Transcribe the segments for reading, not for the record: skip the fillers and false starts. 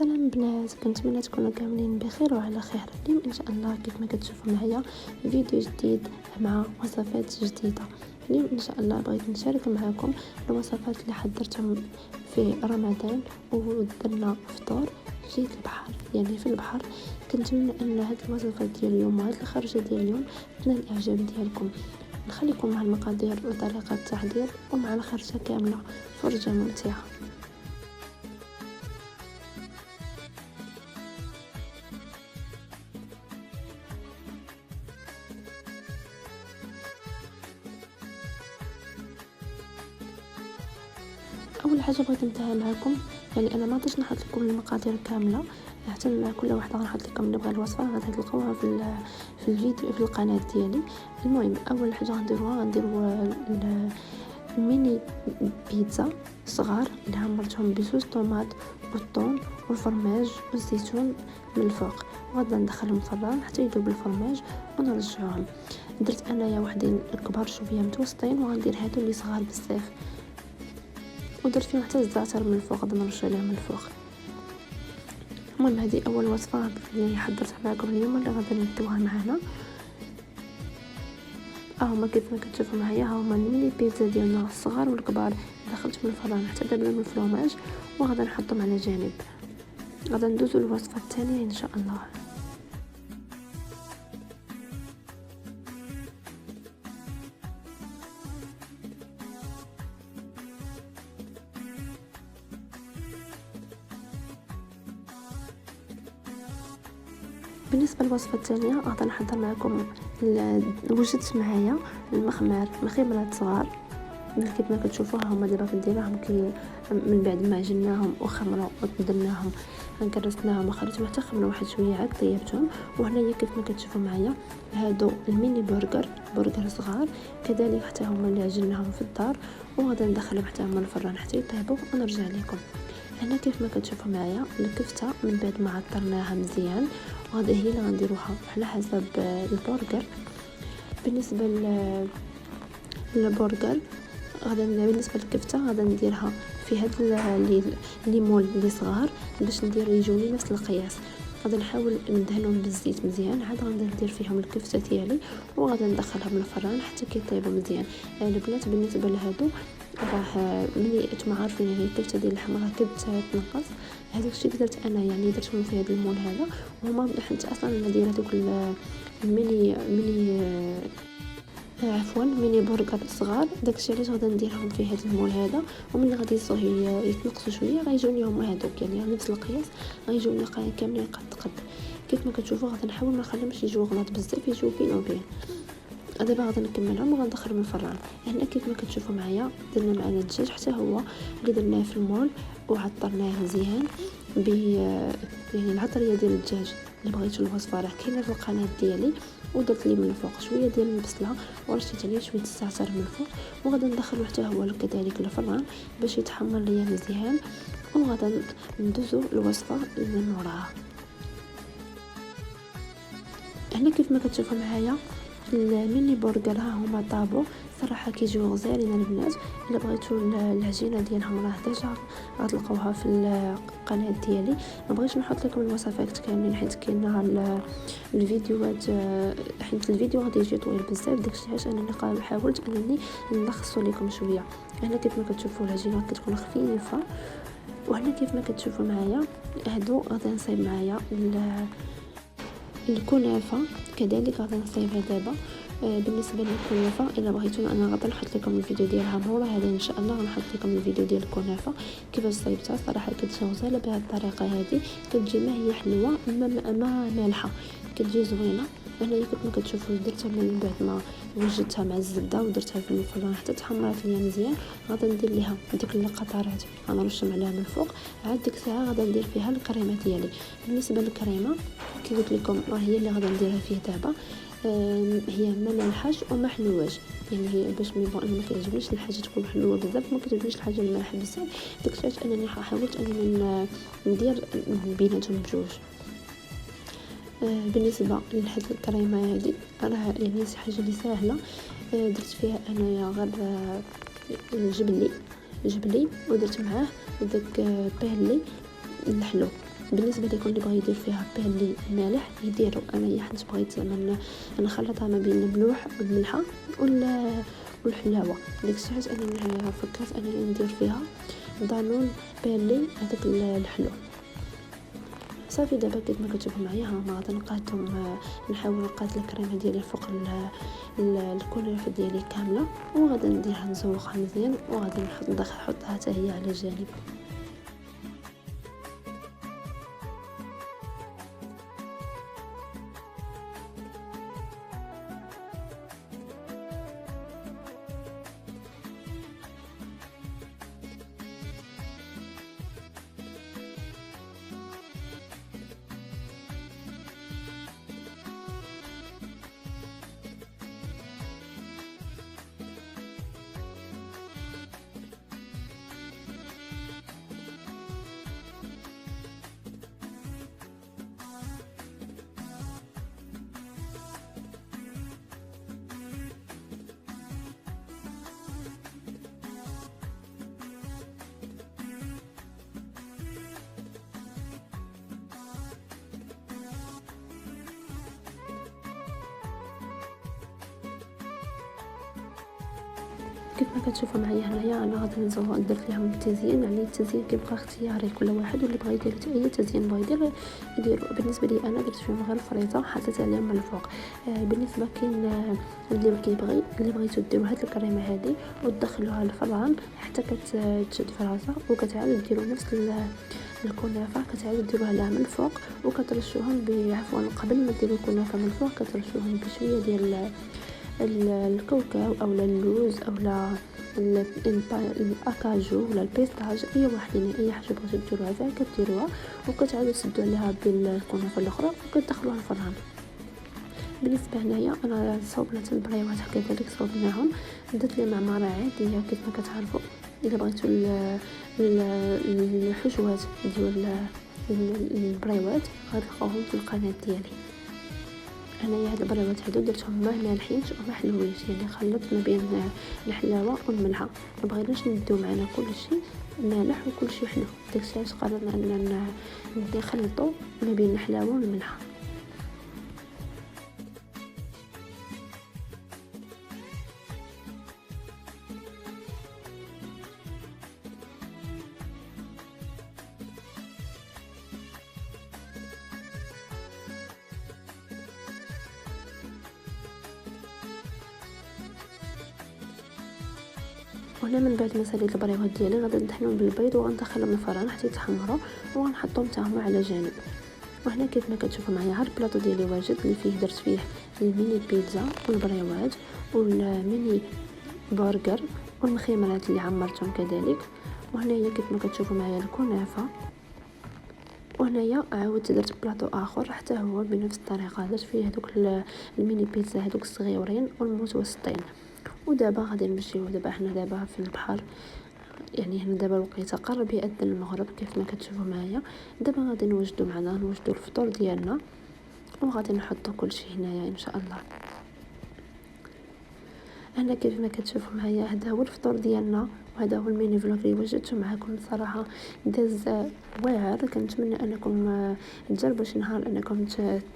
السلام بنات، كنتمنى تكونوا كاملين بخير وعلى خير. اليوم ان شاء الله كيف ما كتشوفوا معايا فيديو جديد مع وصفات جديده. اليوم ان شاء الله بغيت نشارك معكم الوصفات اللي حضرتهم في رمضان ودرنا فطور جيت البحر، يعني في البحر. كنتمنى ان هاد الوصفات ديال اليوم وهاد الخرجه ديال اليوم تنال الاعجاب ديالكم. نخليكم مع المقادير وطريقه التحضير ومع الخرجه كامله، فرجه ممتعه. اول حاجه بغيت ننتهي معكم، يعني انا ما غاديش نحط لكم المقادير كامله، حتى كل واحده غنحط لكم اللي بغى الوصفه غادي تلقاوها في الفيديو في القناه ديالي. المهم اول حاجه غنديروا الميني بيتزا صغار اللي عمرتهم بصوص طوماط والثوم والفرماج والزيتون من الفوق، وغادي ندخلهم الفران حتى يذوب الفرماج ونرجعهم. درت انايا وحدين كبار شويه متوسطين، وغندير هادو اللي صغار بزاف ودرت فيهم حتى الزعتر من الفوق، غادي نرش عليهم من الفوق. المهم هذه اول وصفه اللي حضرتها معكم اليوم اللي غادي ندوها معنا. هما كيف ما كتشوفوا معايا، هما الميني بيتزا ديالنا الصغار والكبار دخلت من الفران حتى دابا من الفرماج، وغادي نحطهم على جانب. غادي ندوزو للوصفه الثانيه ان شاء الله. بالنسبه للوصفه الثانيه غادي نحضر معكم وجدت معايا مخمرات صغار كيف ما كتشوفوا هما دابا كنديرهم من بعد ما عجناهم وخمروا ودرناهم كرسناهم وخليتهم حتى خمروا واحد شويه عاد طيبتهم. وهنايا كيف ما كتشوفوا معايا هادو الميني برجر صغار كذلك حتى هما اللي عجناهم في الدار، وغادي ندخلهم حتى هما الفران حتى يطيبوا ونرجع لكم. هنا كيف ما كتشوفوا معايا الكفته من بعد ما عطرناها مزيان، وهذه هي اللي غنديروها على حسب البرجر. بالنسبه للبرجر بالنسبه للكفته غادي نديرها في هاد الليمون اللي صغار باش يجوني نفس القياس. غادي نحاول ندهنهم بالزيت مزيان، عاد غادي ندير فيهم الكفته ديالي وغادي ندخلهم للفران حتى كيطيبوا مزيان. البنات بالنسبه لهادو راه ملي نتوما عارفين يعني الكفته ديال الحمراء كتنقص، هذاك الشيء درت انا، يعني درتهم في هذا المول هذا، وهما حيت اصلا ندير هذوك الميني ميني برجر صغار، داكشي علاش غادي نديرهم في هذا المول هذا. وملي غادي يتنقصوا شويه غيجوني هما هذوك يعني نفس القياس، غيجوني كاملين قد كيف ما كتشوفوا. غادي نحاول ما نخليهمش يجيو غلاط بزاف، يجيو بين وبين. دابا غادي نكملهم وغندخلهم الفران. هنا كيف ما كتشوفوا معايا درنا معنا الدجاج حتى هو اللي درناه في المول وعطرناه مزيان يعني العطريه ديال الدجاج اللي بغيتو الوصفه راه كاينه في القناه ديالي. ودرت ليه من الفوق شويه ديال البصله ورشيت عليه شويه الزعتر من الفوق، وغادي ندخلو حتى هو كذلك الفران باش يتحمر ليا مزيان، وغادي ندوزو الوصفه اللي موراها. هنا كيف ما كتشوفوا معايا الميني برجر ها هما طابو صراحه كيجيو غزالين البنات. الا بغيتو العجينه ديالهم راه ديجا غتلقاوها في القناه ديالي. ما بغيتش نحط لكم الوصفات كاملين حيت كاينه الفيديوهات، حيت الفيديو غادي يجي طويل بزاف، داكشي علاش انا حاولت انني نلخصو لكم شويه. هنا كيف ما كتشوفوا العجينه كتكون خفيفه. وهنا كيف ما كتشوفوا معايا هادو غادي نصايب معايا الكنافه كذلك غادي نصايبها دابا. بالنسبه للكنافه الا بغيتو انا غادي نحط لكم الفيديو ديالها مورا هذا ان شاء الله، غنحط لكم الفيديو ديال الكنافه كيفاش صايبتها. صراحه كتجي غزاله بهذه الطريقه هذه، كتجي ما هي حلوه ما مالحه، كتجي زوينه. هنايا كيف ما كتشوفوا درتها من بعد ما وجدتها مع الزبده ودرتها في الفران حتى تحمرت ليا مزيان. غادي ندير ليها ديك القطرات غنرشهم عليها من الفوق، عاد ديك الساعه غادي ندير فيها الكريمه ديالي. بالنسبه للكريمه كي قلت لكم راه هي اللي غادي نديرها فيه دابا، هي ما مالحاش وما حلواش، يعني هي باش انا ما كيعجبنيش الحاجه تكون حلوه بزاف، ما كتعجبنيش الحاجه المالحه بزاف، داكشي علاش انني حاولت انني ندير بيناتهم بجوج. بالنسبه لهاد الكريمه هذه راه يعني شي حاجه اللي ساهله. درت فيها انايا غير جبلي ودرت معاه داك بيرلي الحلو، بالنسبه لكم اللي بغى يدير فيها بيلي مالح يديروا. انا حيت بغيت زعما نخلطها ما بين الملوح والملحه والحلاوه، ديك الساعه انا فكرت انني ندير فيها دانون بيلي هذاك الحلو. صافي دابا كيف ما كتشوفوا معايا ها غادي نحاول نقاد الكريمه ديالي فوق الكنافه ديالي كامله، وغادي نديرها نزوقها مزيان، وغادي نحطها حتى هي على جانب. كيف ما كتشوفوا معايا هنايا انا غادي نزوق درت لهم التزيين. يعني التزيين كيبقى اختياري كل واحد، واللي بغى يدير اي تزيين بغى يديروا. بالنسبه لي انا درت فيهم غير الفريطه حطيت عليهم من الفوق. بالنسبه كاين اللي كيبغي اللي بغيتو ديروا هاد الكريمه هذه وتدخلوها للفران حتى كتشد في راسها، وكتعاودوا ديروا نفس الكنافه كتعاودوا ديروها لها من الفوق، وكترشوهم عفوا قبل ما ديروا الكنافه من الفوق كترشوهم بشويه ديال الكاوكاو او اللوز او الاكاجو ولا البيستاج، اي واحد اي حاجه بغيتو ديروها فيها كديروها، وكتعاودوا تسدوا عليها بالكنافه الاخرى وكتدخلوها الفران. بالنسبه هنايا انا صوبنات البريوات كذلك صوبناهم، درت لي معماره عاديه كيف ما كتعرفوا. اذا بغيتوا الحشوات ديال البريوات غتلقاوهم في القناه ديالي. انايا هاد البريوات هادو درتهم ما مالحينش وما حلوينش، يعني خلطت ما بين الحلاوه والملحه، ما بغيناش نديو معنا كلشي مالح وكلشي حلو. داك الساعه قررنا اننا نخلطوا ما بين الحلاوه والملحه. وهنا من بعد ما ساليت البريوات ديالي غادي ندهنهم بالبيض وغندخلهم الفران حتى يتحمروا، وغنحطهم حتى هما على جانب. وهنا كيف ما كتشوفوا معايا ها البلاطو ديالي واجد، اللي فيه درت فيه الميني بيتزا والبريوات والميني برجر والمخيمرات اللي عمرتهم كذلك. وهنايا كيف ما كتشوفوا معايا الكنافه. وهنايا عاودت درت بلاطو اخر حتى هو بنفس الطريقه، درت فيه هذوك الميني بيتزا هذوك الصغيورين والمتوسطين. ودابا غادي نمشيو حنا دابا في البحر، يعني هنا دابا الوقيته قرب يأذن المغرب كيف ما كتشوفوا معايا. دابا غادي نوجدوا الفطور ديالنا، وغادي نحطوا كلشي هنايا ان شاء الله. انا كيف ما كتشوفوا معايا هذا هو الفطور ديالنا، وهذا هو الميني فلوغ اللي وجدته معكم. صراحه داز واعر، كنتمنى انكم تجربوا شي نهار انكم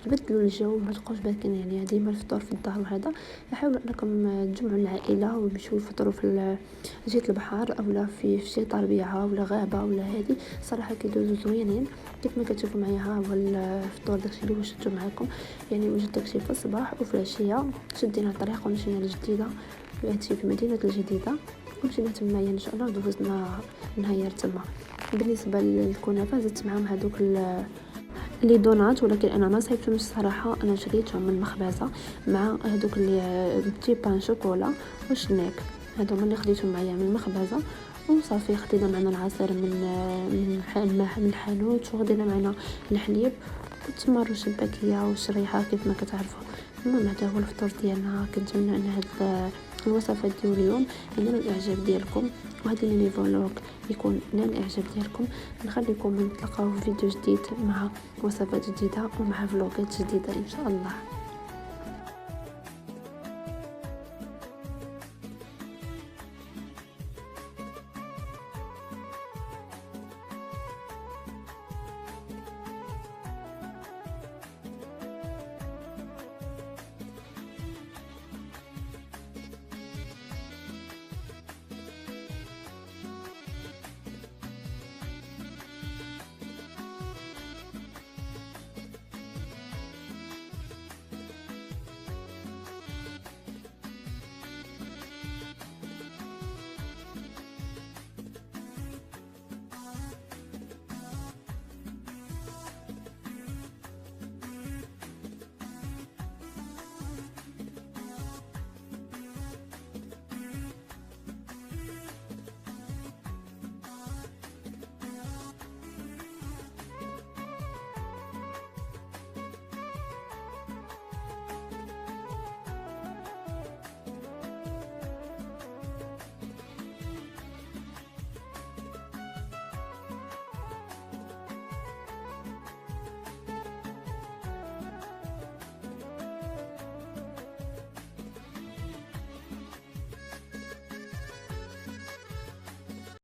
تبدلوا الجو ما تبقاوش باكين يعني ديما الفطور في الدار. وهذا حاولوا انكم تجمعوا العائله ويمشيو يفطروا في جهه البحر اولا في شي طربيعه ولا غابه ولا هذه. صراحه كيدوزوا زوينين. كيف ما كتشوفوا معايا ها هو الفطور داكشي اللي وجدته معكم، يعني وجدت داكشي في الصباح وفي العشيه شدينا الطريق ومشينا للجديده، هادشي في مدينه الجديده، ومشينا تمايا ان شاء الله ودوزنا نهار تما. بالنسبه للكنافه زدت معاهم هذوك لي دونات، ولكن انا ما صايبتهمش الصراحه، انا شريتهم من مخبزه مع هذوك اللي بتي بان شوكولا وشناك، هذوما اللي خديتهم معايا من المخبزه. وصافي خدينا معنا العصير من الحانوت، وخدينا معنا الحليب والتمر والشباكيه والشريحه كيف ما كتعرفوا. المهم هذا هو الفطور ديالنا. كنتمنى ان هاد الوصفات ديال اليوم ينال الاعجاب ديالكم، وهذا الميني فلوغ يكون نال الاعجاب ديالكم. نخليكم نتلاقاو في فيديو جديد مع وصفات جديده ومع فلوغات جديده ان شاء الله.